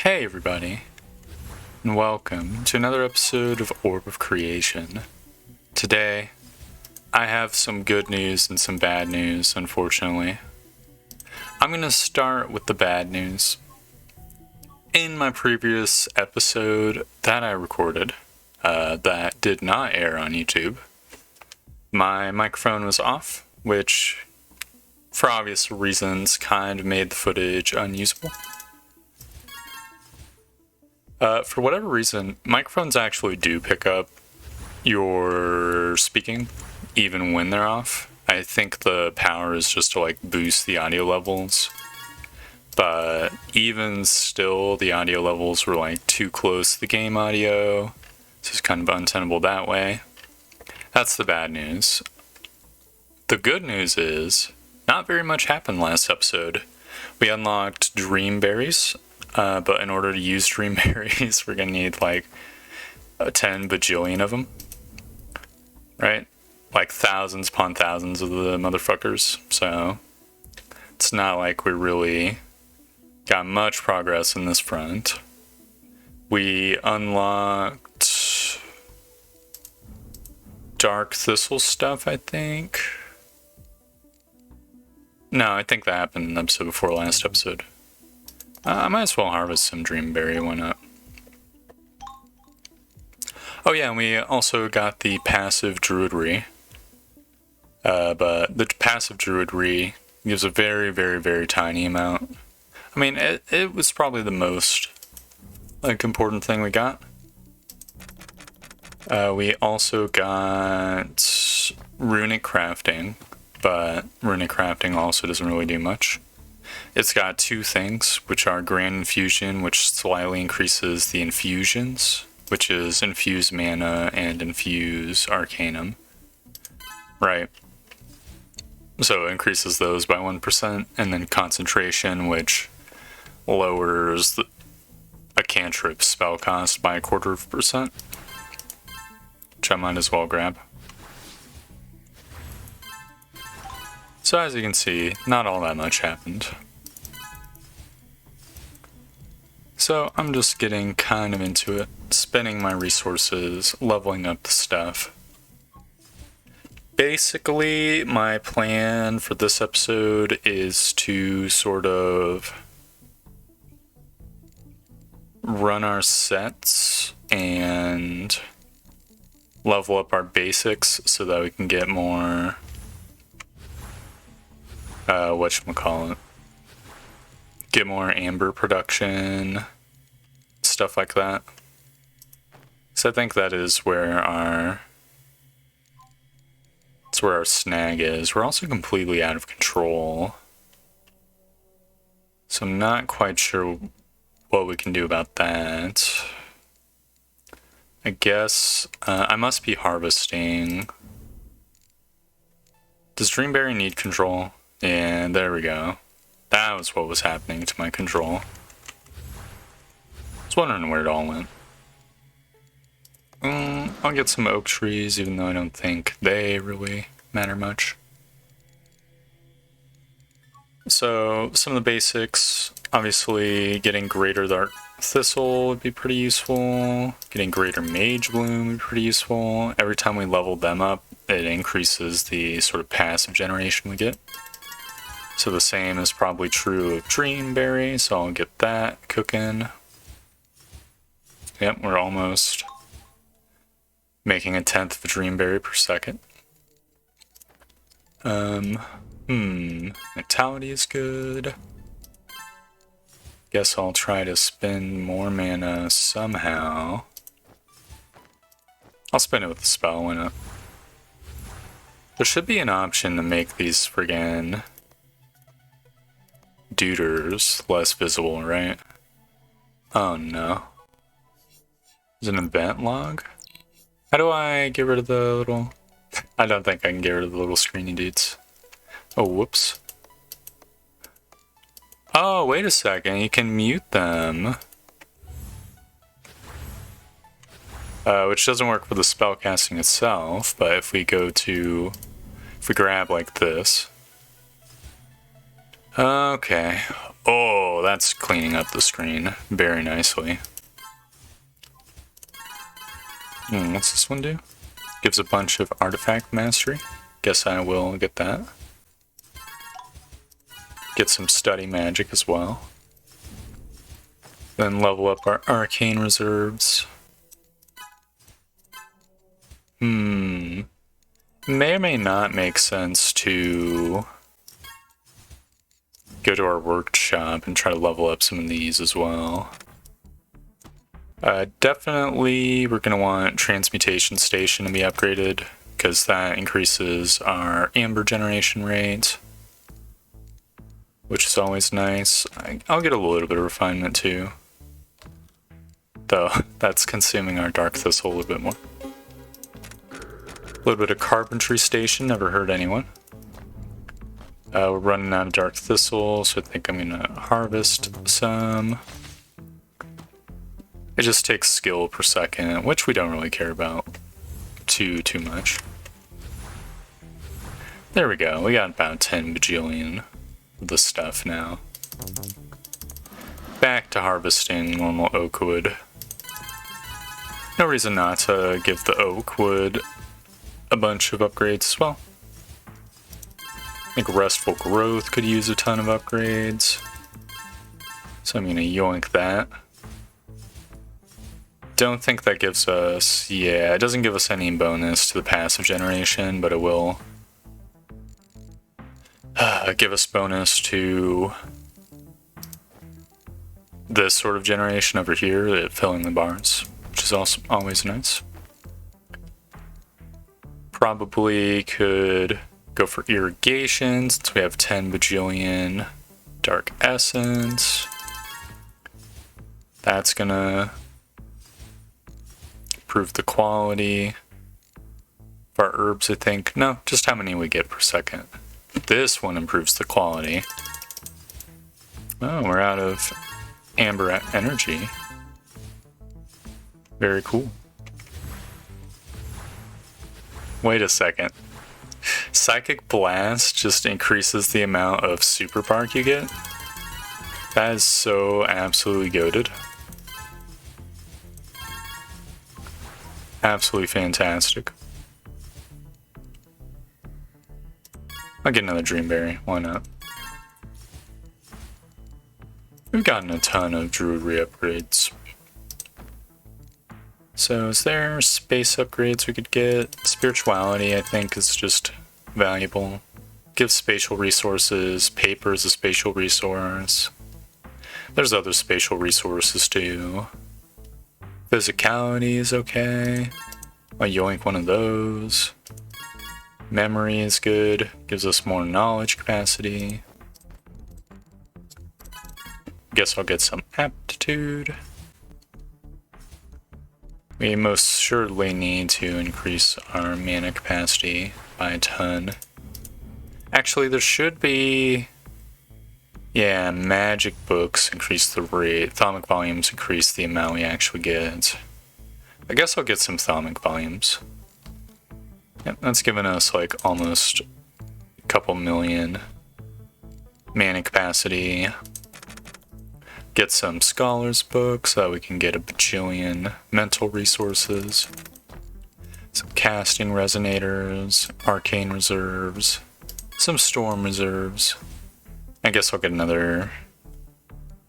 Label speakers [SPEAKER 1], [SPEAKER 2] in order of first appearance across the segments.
[SPEAKER 1] Hey everybody, and welcome to another episode of Orb of Creation. Today, I have some good news and some bad news, unfortunately. I'm going to start with the bad news. In my previous episode that I recorded, that did not air on YouTube, my microphone was off, which, for obvious reasons, kind of made the footage unusable. For whatever reason, microphones actually do pick up your speaking, even when they're off. I think the power is just to boost the audio levels, but even still, the audio levels were too close to the game audio, so it's kind of untenable that way. That's the bad news. The good news is, not very much happened last episode. We unlocked Dreamberries. But in order to use Dreamberries, we're gonna need 10 bajillion of them, right? Thousands upon thousands of the motherfuckers. So it's not like we really got much progress in this front. We unlocked Dark Thistle stuff, I think. No, I think that happened in the episode before last episode. I might as well harvest some Dreamberry, why not? Oh yeah, and we also got the passive Druidry. But the passive Druidry gives a very, very, very tiny amount. I mean, it was probably the most important thing we got. We also got Runic Crafting, but Runic Crafting also doesn't really do much. It's got two things, which are Grand Infusion, which slightly increases the infusions, which is Infuse Mana and Infuse Arcanum. Right. So it increases those by 1%, and then Concentration, which lowers a cantrip spell cost by 0.25%, which I might as well grab. So as you can see, not all that much happened. So I'm just getting kind of into it, spending my resources, leveling up the stuff. Basically, my plan for this episode is to sort of run our sets and level up our basics so that we can get more whatchamacallit, get more amber production, stuff like that. So I think that is where our snag is. We're also completely out of control, so I'm not quite sure what we can do about that. I guess I must be harvesting. Does Dreamberry need control? Yeah, there we go. That was what was happening to my control. I was wondering where it all went. I'll get some oak trees, even though I don't think they really matter much. So, some of the basics, obviously getting Greater Dark Thistle would be pretty useful. Getting Greater Mage Bloom would be pretty useful. Every time we level them up, it increases the sort of passive generation we get. So the same is probably true of Dreamberry, so I'll get that cooking. Yep, we're almost making 1/10 of a Dreamberry per second. Vitality is good. Guess I'll try to spend more mana somehow. I'll spend it with the spell, why not? There should be an option to make these friggin' duders less visible, right? Oh no. There's an event log? How do I get rid of the little... I don't think I can get rid of the little screeny dudes. Oh, whoops. Oh, wait a second, you can mute them. Which doesn't work for the spell casting itself, but if we go to... If we grab like this... Okay. Oh, that's cleaning up the screen very nicely. What's this one do? Gives a bunch of artifact mastery. Guess I will get that. Get some study magic as well. Then level up our arcane reserves. May or may not make sense to go to our workshop and try to level up some of these as well. Definitely we're going to want Transmutation Station to be upgraded, because that increases our amber generation rate, which is always nice. I'll get a little bit of refinement too, though that's consuming our Dark Thistle a little bit more. A little bit of Carpentry Station, never hurt anyone. We're running out of Dark Thistle, so I think I'm going to harvest some. It just takes skill per second, which we don't really care about too much. There we go, we got about 10 bajillion of the stuff now. Back to harvesting normal oak wood. No reason not to give the oak wood a bunch of upgrades as well. I think Restful Growth could use a ton of upgrades, so I'm gonna yoink that. Don't think that gives us, yeah, it doesn't give us any bonus to the passive generation, but it will give us bonus to this sort of generation over here, filling the bars, which is also always nice. Probably could go for irrigation since we have 10 bajillion dark essence. That's gonna improve the quality of our herbs, I think. No, just how many we get per second. This one improves the quality. Oh, we're out of amber energy. Very cool. Wait a second. Psychic Blast just increases the amount of super bark you get? That is so absolutely goated. Absolutely fantastic. I'll get another Dreamberry, why not? We've gotten a ton of Druidry upgrades. So is there space upgrades we could get? Spirituality, I think, is just valuable. Gives spatial resources. Paper is a spatial resource. There's other spatial resources too. Physicality is okay. I'll yoink one of those. Memory is good. Gives us more knowledge capacity. Guess I'll get some aptitude. We most surely need to increase our mana capacity by a ton. Actually, there should be... Yeah, magic books increase the rate. Thaumic volumes increase the amount we actually get. I guess I'll get some Thaumic volumes. Yep, that's giving us like almost a couple million mana capacity. Get some Scholars books so that we can get a bajillion mental resources. Some casting resonators, arcane reserves, some storm reserves. I guess I'll get another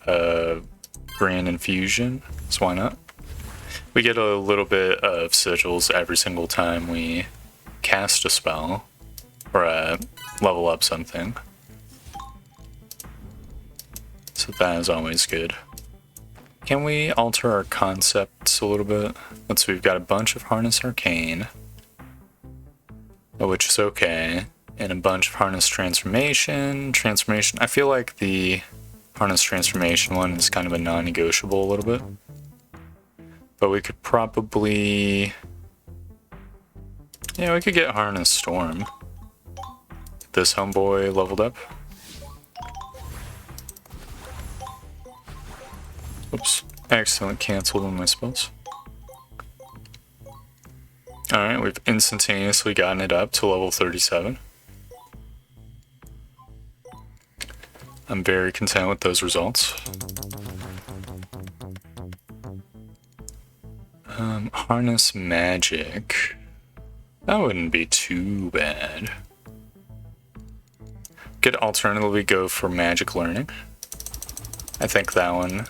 [SPEAKER 1] grand infusion, so why not? We get a little bit of sigils every single time we cast a spell or level up something. So that is always good. Can we alter our concepts a little bit? Let's see, we've got a bunch of Harness Arcane, which is okay, and a bunch of Harness Transformation. I feel like the Harness Transformation one is kind of a non-negotiable a little bit. But we could probably... Yeah, we could get Harness Storm. Get this homeboy leveled up. Oops, I accidentally canceled one of my spells. Alright, we've instantaneously gotten it up to level 37. I'm very content with those results. Harness magic. That wouldn't be too bad. Could alternatively go for magic learning. I think that one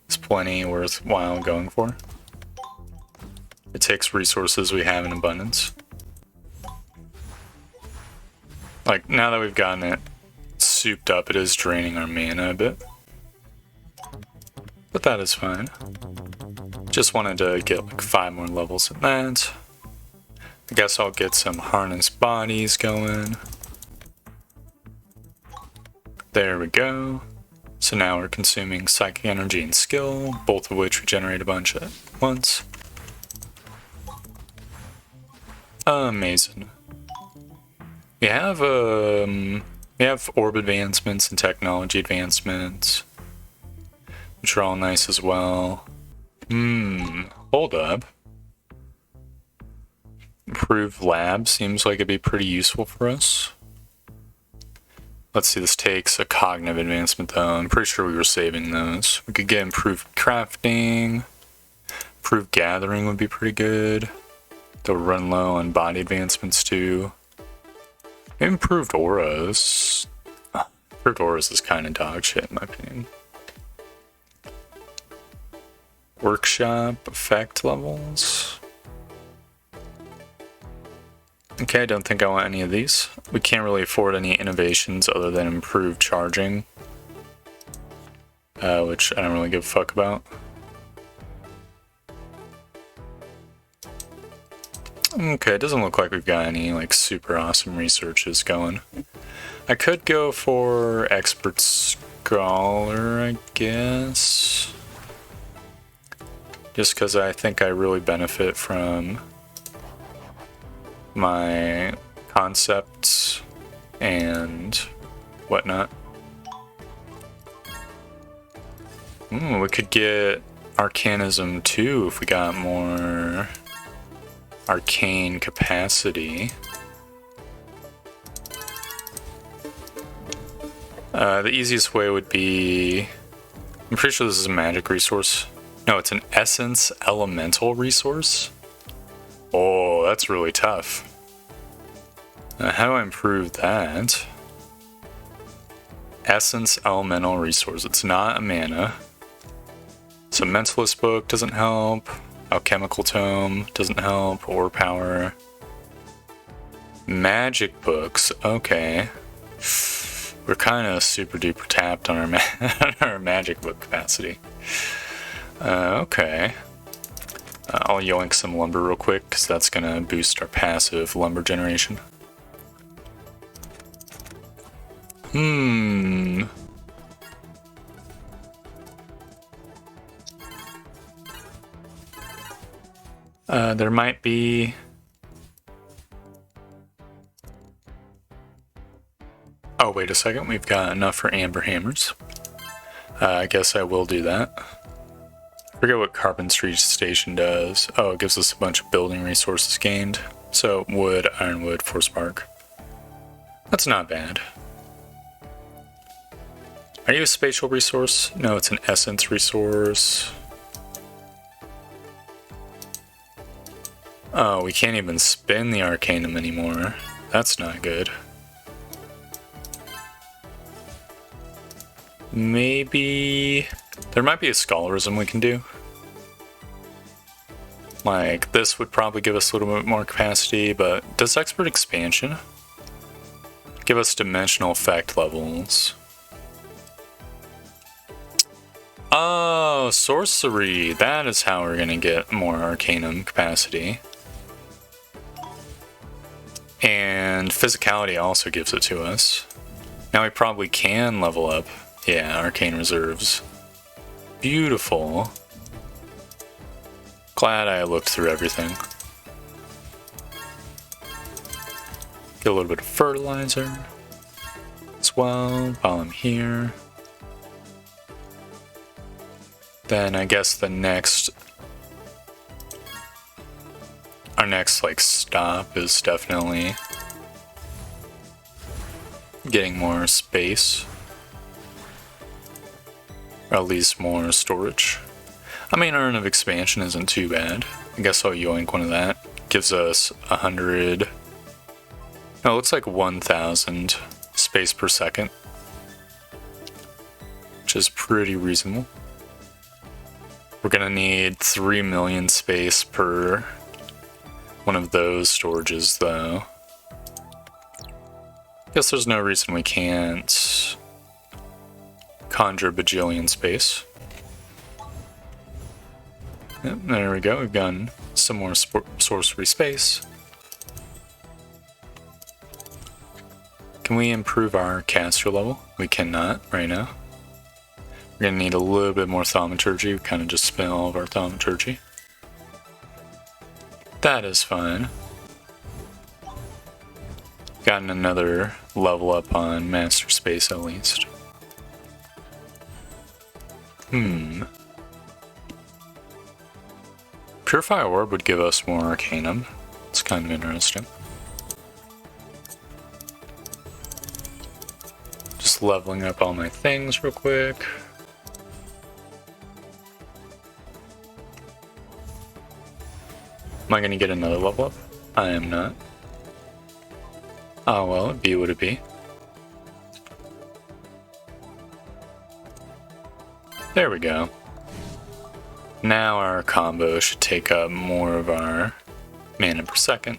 [SPEAKER 1] is plenty worthwhile going for. It takes resources we have in abundance. Like, now that we've gotten it souped up, it is draining our mana a bit. But that is fine. Just wanted to get like 5 more levels in that. I guess I'll get some harness bodies going. There we go. So now we're consuming psychic energy and skill, both of which we generate a bunch at once. Amazing. We have orb advancements and technology advancements, which are all nice as well. Hold up. Improved lab seems like it'd be pretty useful for us. Let's see, this takes a cognitive advancement though. I'm pretty sure we were saving those. We could get improved crafting. Improved gathering would be pretty good. They'll run low on body advancements too. Improved auras. Improved auras is kind of dog shit in my opinion. Workshop effect levels. Okay, I don't think I want any of these. We can't really afford any innovations other than improved charging, which I don't really give a fuck about. Okay, it doesn't look like we've got any like super awesome researches going. I could go for expert scholar, I guess. Just because I think I really benefit from my concepts and whatnot. We could get Arcanism too if we got more arcane capacity. The easiest way would be... I'm pretty sure this is a magic resource. No, it's an essence elemental resource. Oh, that's really tough. How do I improve that? Essence elemental resource. It's not a mana. So Mentalist Book doesn't help. Alchemical Tome doesn't help. Ore Power. Magic Books. Okay. We're kind of super duper tapped on our, our magic book capacity. Okay. I'll yoink some lumber real quick, because that's going to boost our passive lumber generation. There might be... Oh, wait a second. We've got enough for amber hammers. I guess I will do that. I forget what Carpentry Station does. Oh, it gives us a bunch of building resources gained. So wood, ironwood, force bark. That's not bad. Are you a spatial resource? No, it's an essence resource. Oh, we can't even spin the Arcanum anymore. That's not good. Maybe... there might be a scholarism we can do. Like, this would probably give us a little bit more capacity, but does Expert Expansion give us dimensional effect levels? Oh, sorcery! That is how we're gonna get more Arcanum capacity. And physicality also gives it to us. Now we probably can level up. Yeah, Arcane Reserves. Beautiful. Glad I looked through everything. Get a little bit of fertilizer as well while I'm here. Then I guess the next... our next, like, stop is definitely getting more space. Or at least more storage. I mean, Urn of Expansion isn't too bad. I guess I'll yoink one of that. Gives us 100... No, it looks like 1,000 space per second. Which is pretty reasonable. We're gonna need 3 million space per one of those storages, though. Guess there's no reason we can't conjure bajillion space. Yep, there we go. We've gotten some more sorcery space. Can we improve our caster level? We cannot right now. We're gonna need a little bit more thaumaturgy. We kind of just spent all of our thaumaturgy. That is fine. Gotten another level up on Master Space at least. Purify Orb would give us more Arcanum. It's kind of interesting. Just leveling up all my things real quick. Am I gonna get another level up? I am not. Oh well, it'd be what it be. There we go. Now our combo should take up more of our mana per second.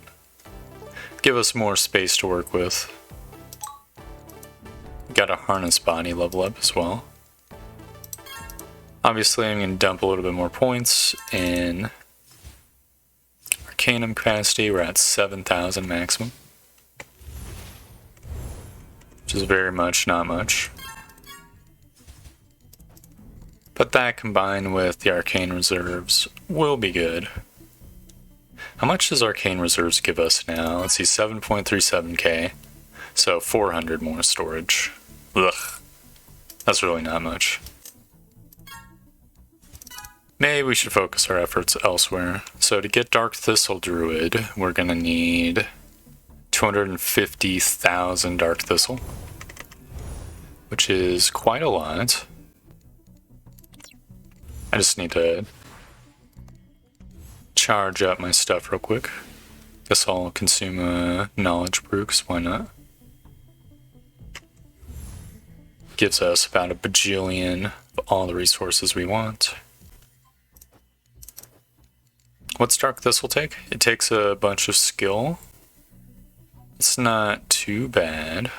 [SPEAKER 1] Give us more space to work with. Got a Harness Body level up as well. Obviously I'm going to dump a little bit more points in Arcanum capacity. We're at 7,000 maximum. Which is very much not much. But that combined with the Arcane Reserves will be good. How much does Arcane Reserves give us now? Let's see, 7.37k. So 400 more storage. Ugh. That's really not much. Maybe we should focus our efforts elsewhere. So to get Dark Thistle Druid, we're gonna need 250,000 Dark Thistle. Which is quite a lot. I just need to charge up my stuff real quick. Guess I'll consume a knowledge brew, 'cause why not? Gives us about a bajillion of all the resources we want. What's Dark Thistle take? It takes a bunch of skill. It's not too bad.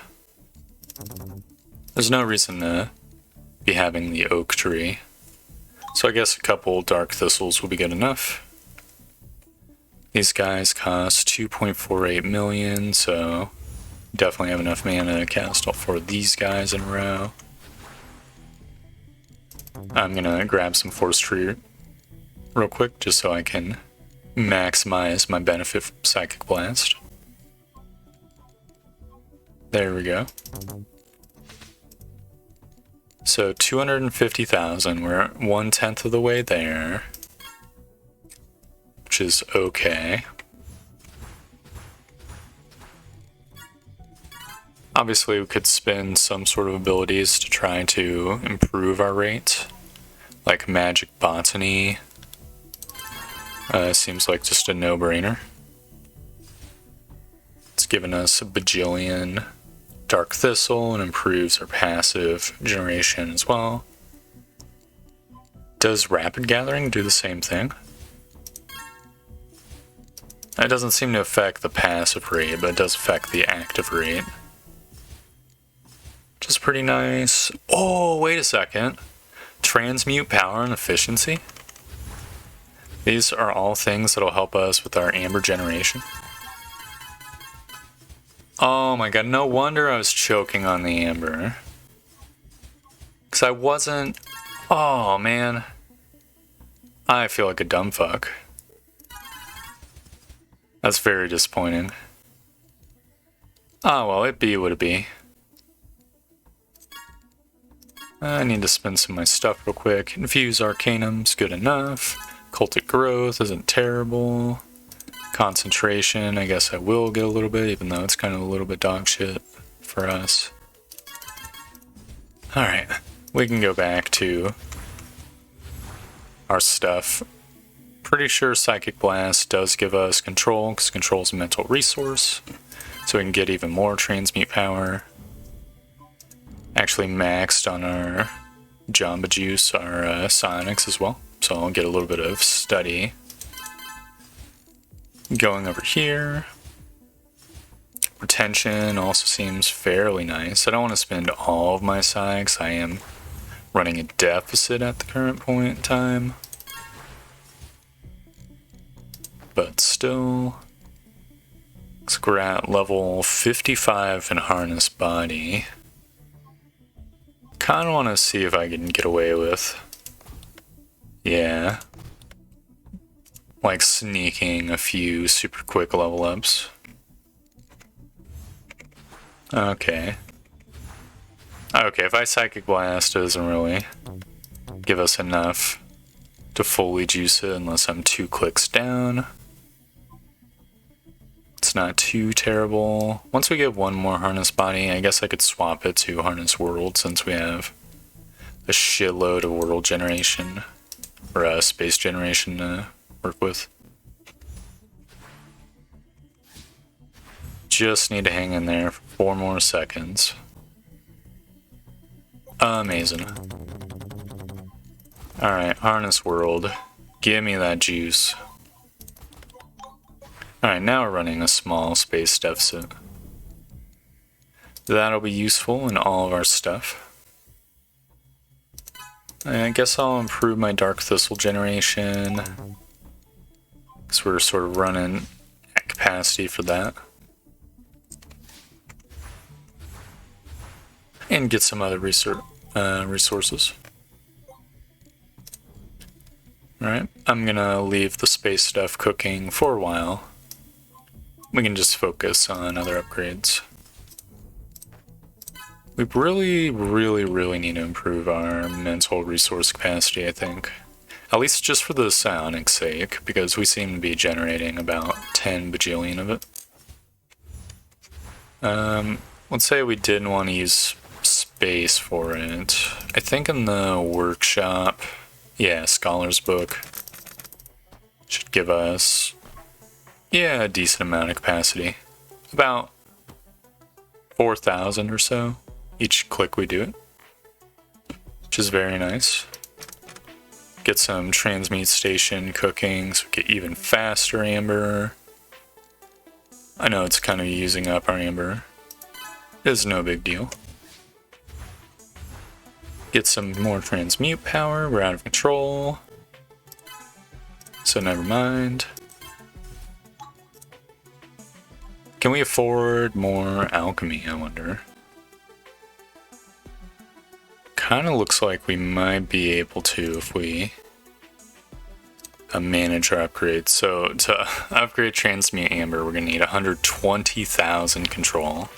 [SPEAKER 1] There's no reason to be having the oak tree. So I guess a couple Dark Thistles will be good enough. These guys cost 2.48 million, so definitely have enough mana to cast all 4 of these guys in a row. I'm gonna grab some Forestry real quick just so I can maximize my benefit from Psychic Blast. There we go. So 250,000, we're at 1/10 of the way there, which is okay. Obviously we could spend some sort of abilities to try to improve our rate, like Magic Botany. Seems like just a no-brainer. It's given us a bajillion Dark Thistle and improves our passive generation as well. Does Rapid Gathering do the same thing? It doesn't seem to affect the passive rate, but it does affect the active rate. Which is pretty nice. Oh, wait a second. Transmute Power and Efficiency? These are all things that'll help us with our Amber generation. Oh my god, no wonder I was choking on the Amber. Because I wasn't... Oh man. I feel like a dumb fuck. That's very disappointing. Oh well, it be what it be. I need to spend some of my stuff real quick. Infuse Arcanum's good enough. Cultic Growth isn't terrible. Concentration, I guess I will get a little bit, even though it's kind of a little bit dog shit for us. Alright, we can go back to our stuff. Pretty sure Psychic Blast does give us control, because control is a mental resource, so we can get even more transmute power. Actually maxed on our Jamba Juice, our Psionics as well, so I'll get a little bit of study. Going over here, retention also seems fairly nice. I don't want to spend all of my Psychics. I am running a deficit at the current point in time. But still, looks like we're at level 55 in Harness Body. Kinda want to see if I can get away with, yeah, like sneaking a few super quick level ups. Okay. Okay, if I Psychic Blast, it doesn't really give us enough to fully juice it unless I'm 2 clicks down. It's not too terrible. Once we get one more Harness Body, I guess I could swap it to Harness World since we have a shitload of world generation, or space generation to work with. Just need to hang in there for 4 more seconds. Amazing. Alright, Harness World. Give me that juice. Alright, now we're running a small space deficit. That'll be useful in all of our stuff. I guess I'll improve my Dark Thistle generation, because we're sort of running at capacity for that. And get some other resources. Alright, I'm gonna leave the space stuff cooking for a while. We can just focus on other upgrades. We really need to improve our mental resource capacity, I think. At least just for the psionic sake, because we seem to be generating about 10 bajillion of it. Let's say we didn't want to use space for it. I think in the workshop, yeah, Scholar's Book should give us, yeah, a decent amount of capacity. About 4,000 or so each click we do it, which is very nice. Get some transmute station cooking so we get even faster amber. I know it's kind of using up our amber. It's no big deal. Get some more transmute power. We're out of control, so never mind. Can we afford more alchemy, I wonder? Kind of looks like we might be able to if we manage our upgrades. So to upgrade transmute amber, we're going to need 120,000 control,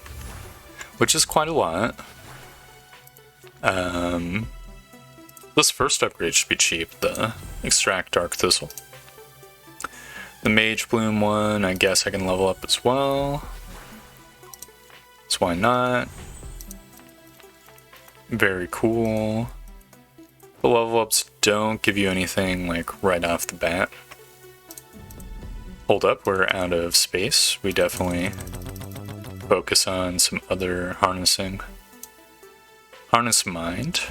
[SPEAKER 1] which is quite a lot. This first upgrade should be cheap, the Extract Dark Thistle. The Mage Bloom one, I guess I can level up as well. So why not? Very cool. The level ups don't give you anything like right off the bat. Hold up, we're out of space. We definitely focus on some other harnessing. Harness Mind.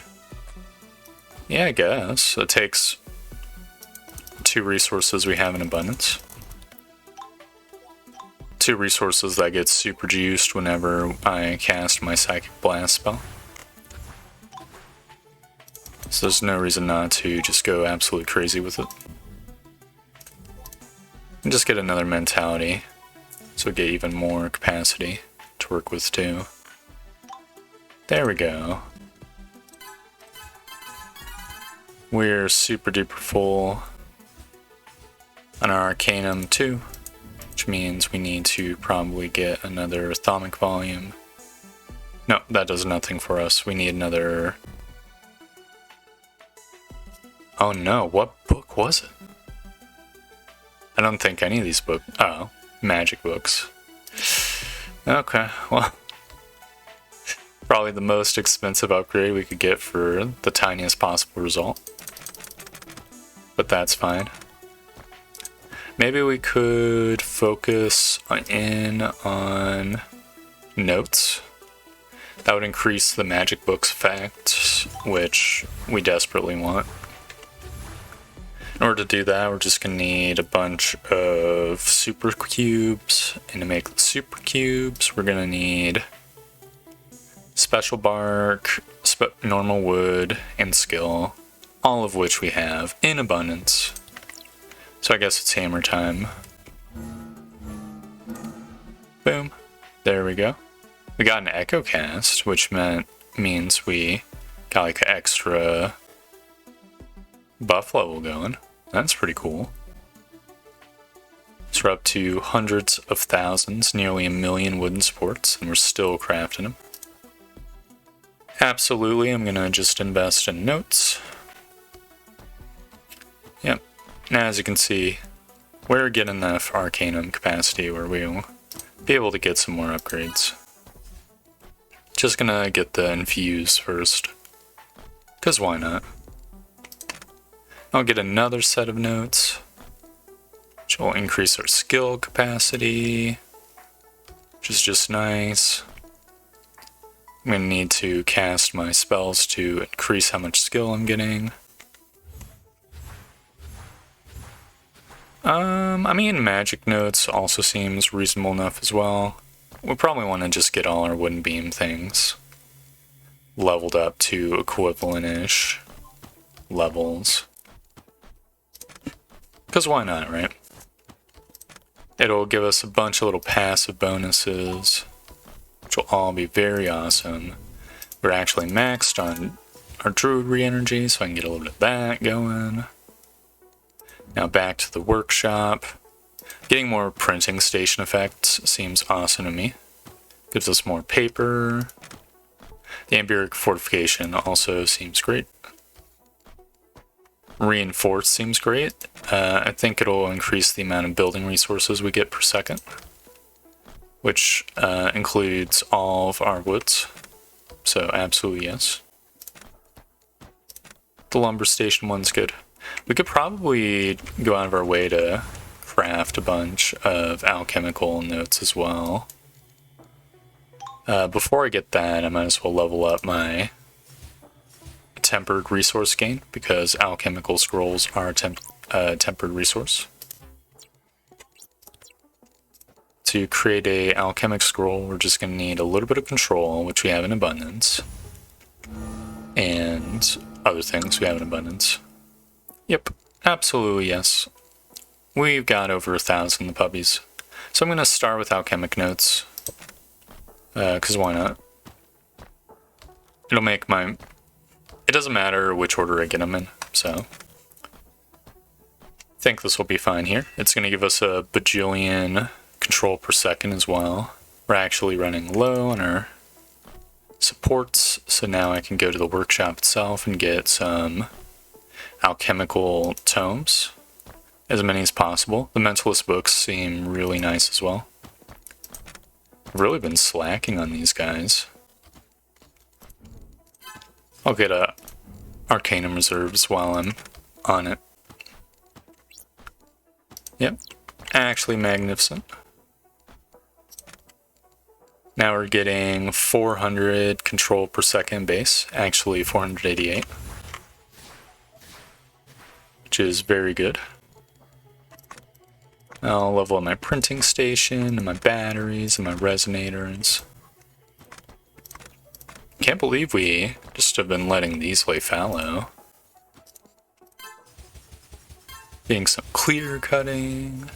[SPEAKER 1] Yeah, I guess. It takes 2 resources we have in abundance. 2 resources that get super juiced whenever I cast my Psychic Blast spell. So there's no reason not to just go absolutely crazy with it. And just get another mentality, so we get even more capacity to work with too. There we go. We're super duper full on our Arcanum too, which means we need to probably get another Thaumic Volume. No, that does nothing for us. We need another... Oh no, what book was it? I don't think any of these books... Oh, magic books. Okay, well... Probably the most expensive upgrade we could get for the tiniest possible result. but that's fine. Maybe we could focus in on notes. That would increase the magic books effect, which we desperately want. In order to do that, we're just going to need a bunch of super cubes. And to make the super cubes, we're going to need special bark, normal wood, and skill, all of which we have in abundance. So I guess it's hammer time. Boom. There we go. We got an echo cast, which means we got like an extra buff level going. That's pretty cool. So we're up to hundreds of thousands, nearly 1 million wooden supports, and we're still crafting them. Absolutely, I'm gonna just invest in notes. Yep. Now, as you can see, we're getting enough Arcanum capacity where we'll be able to get some more upgrades. Just gonna get the infuse first, because why not? I'll get another set of notes, which will increase our skill capacity, which is just nice. I'm gonna need to cast my spells to increase how much skill I'm getting. I mean, magic notes also seems reasonable enough as well. We probably want to just get all our wooden beam things leveled up to equivalent-ish levels. Because why not, right? It'll give us a bunch of little passive bonuses, which will all be very awesome. We're actually maxed on our druid re-energy, so I can get a little bit of that going. Now back to the workshop. Getting more printing station effects seems awesome to me. Gives us more paper. The Amberic fortification also seems great. Reinforce seems great. I think it'll increase the amount of building resources we get per second, which includes all of our woods. So absolutely yes. The lumber station one's good. We could probably go out of our way to craft a bunch of alchemical notes as well. Before I get that, I might as well level up my tempered resource gain, because alchemical scrolls are a tempered resource. To create a alchemic scroll, we're just going to need a little bit of control, which we have in abundance, and other things we have in abundance. Yep, absolutely yes. We've got over 1,000 the puppies. So I'm going to start with alchemic notes, because why not? It'll make my... It doesn't matter which order I get them in, so... I think this will be fine here. It's going to give us a bajillion control per second as well. We're actually running low on our supports, so now I can go to the workshop itself and get some alchemical tomes, as many as possible. The Mentalist books seem really nice as well. I've really been slacking on these guys. I'll get a Arcanum reserves while I'm on it. Yep, actually magnificent. Now we're getting 400 control per second base, actually 488. Which is very good. I'll level up my printing station, and my batteries, and my resonators. Can't believe we just have been letting these lay fallow. Getting some clear cutting.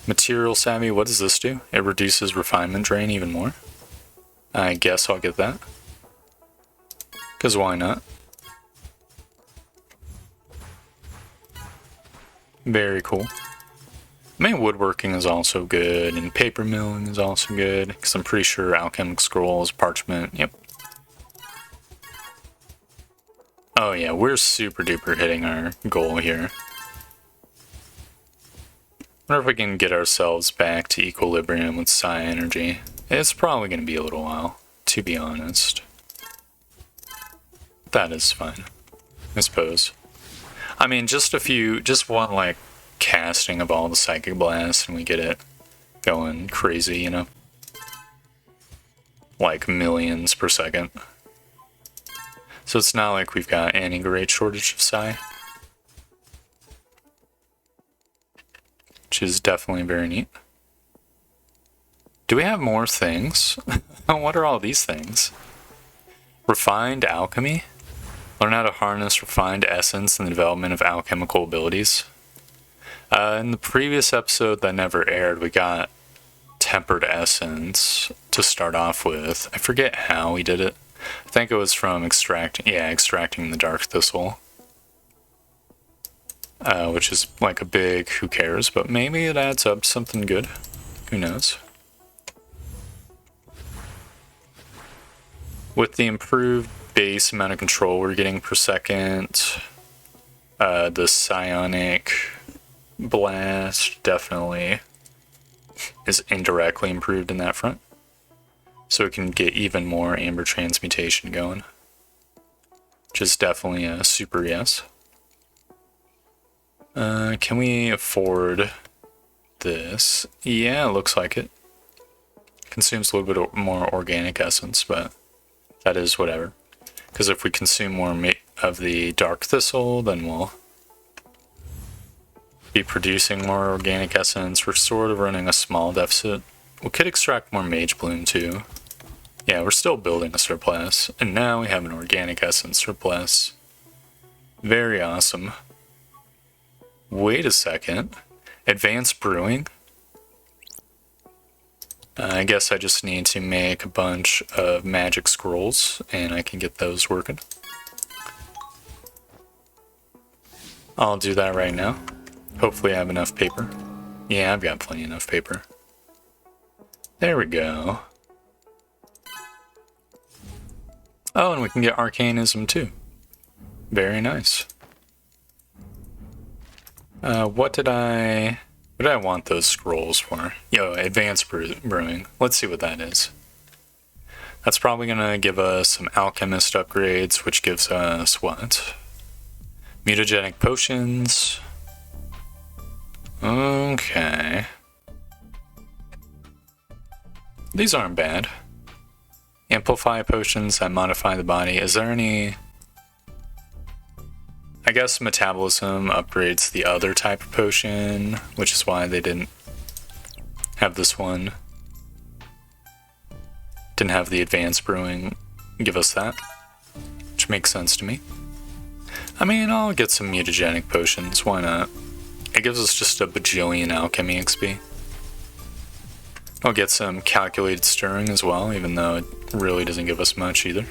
[SPEAKER 1] Material savvy, what does this do? It reduces refinement drain even more. I guess I'll get that. Because why not? Very cool. I mean, woodworking is also good, and paper milling is also good, because I'm pretty sure alchemic scrolls, parchment, yep. Oh yeah, we're super duper hitting our goal here. I wonder if we can get ourselves back to equilibrium with psi energy. It's probably going to be a little while, to be honest. That is fine, I suppose. I mean, just one like casting of all the Psychic Blast and we get it going crazy, you know? Like millions per second. So it's not like we've got any great shortage of Psi. Which is definitely very neat. Do we have more things? What are all these things? Refined Alchemy? Learn how to harness refined essence in the development of alchemical abilities. In the previous episode that never aired, we got Tempered Essence to start off with. I forget how we did it. I think it was from extracting the Dark Thistle. Which is like a big who cares, but maybe it adds up something good. Who knows? With the improved base amount of control we're getting per second, the Psionic Blast definitely is indirectly improved in that front. So it can get even more Amber Transmutation going. Which is definitely a super yes. Can we afford this? Yeah, it looks like it. Consumes a little bit more organic essence, but that is whatever. Because if we consume more of the Dark Thistle, then we'll be producing more organic essence. We're sort of running a small deficit. We could extract more Mage Bloom too. Yeah, we're still building a surplus. And now we have an organic essence surplus. Very awesome. Wait a second. Advanced Brewing? I guess I just need to make a bunch of magic scrolls and I can get those working. I'll do that right now. Hopefully I have enough paper. Yeah, I've got plenty enough paper. There we go. Oh, and we can get Arcanism too. Very nice. What did I want those scrolls for? Yo, Advanced Brewing. Let's see what that is. That's probably gonna give us some Alchemist upgrades, which gives us what? Mutagenic Potions. Okay. These aren't bad. Amplify Potions that modify the body. Is there any... I guess Metabolism upgrades the other type of potion, which is why they didn't have this one. Didn't have the Advanced Brewing give us that, which makes sense to me. I mean, I'll get some Mutagenic Potions, why not? It gives us just a bajillion Alchemy XP. I'll get some Calculated Stirring as well, even though it really doesn't give us much either.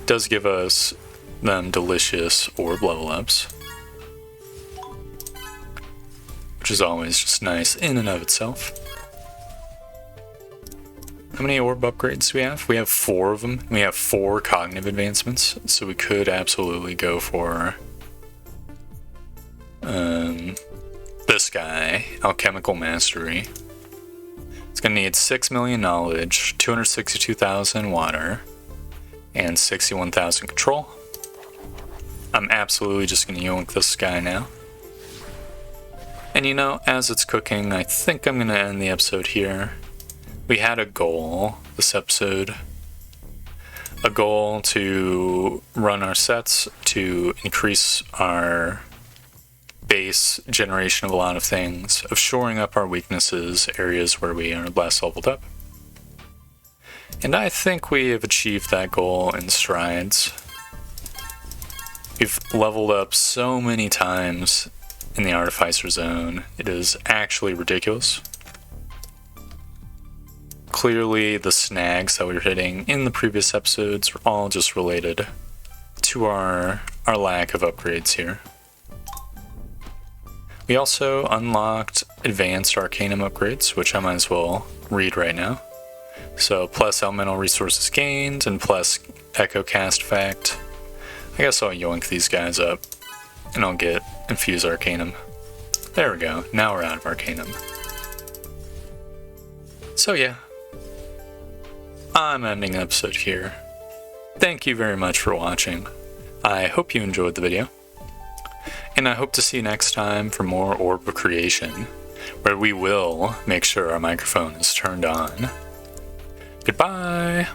[SPEAKER 1] Does give us them delicious orb level ups, which is always just nice in and of itself. How many orb upgrades do we have? We have 4 of them. We have 4 cognitive advancements, so we could absolutely go for this guy, Alchemical Mastery. It's gonna need 6 million knowledge, 262,000 water, and 61,000 control. I'm absolutely just gonna yoink this guy now. And you know, as it's cooking, I think I'm gonna end the episode here. We had a goal this episode. A goal to run our sets to increase our base generation of a lot of things, of shoring up our weaknesses, areas where we are less leveled up. And I think we have achieved that goal in strides. We've leveled up so many times in the Artificer Zone, it is actually ridiculous. Clearly, the snags that we were hitting in the previous episodes were all just related to our lack of upgrades here. We also unlocked Advanced Arcanum upgrades, which I might as well read right now. So, plus elemental resources gained, and plus Echo Cast effect. I guess I'll yoink these guys up, and I'll get Infuse Arcanum. There we go, now we're out of Arcanum. So yeah, I'm ending the episode here. Thank you very much for watching. I hope you enjoyed the video, and I hope to see you next time for more Orb of Creation, where we will make sure our microphone is turned on. Goodbye!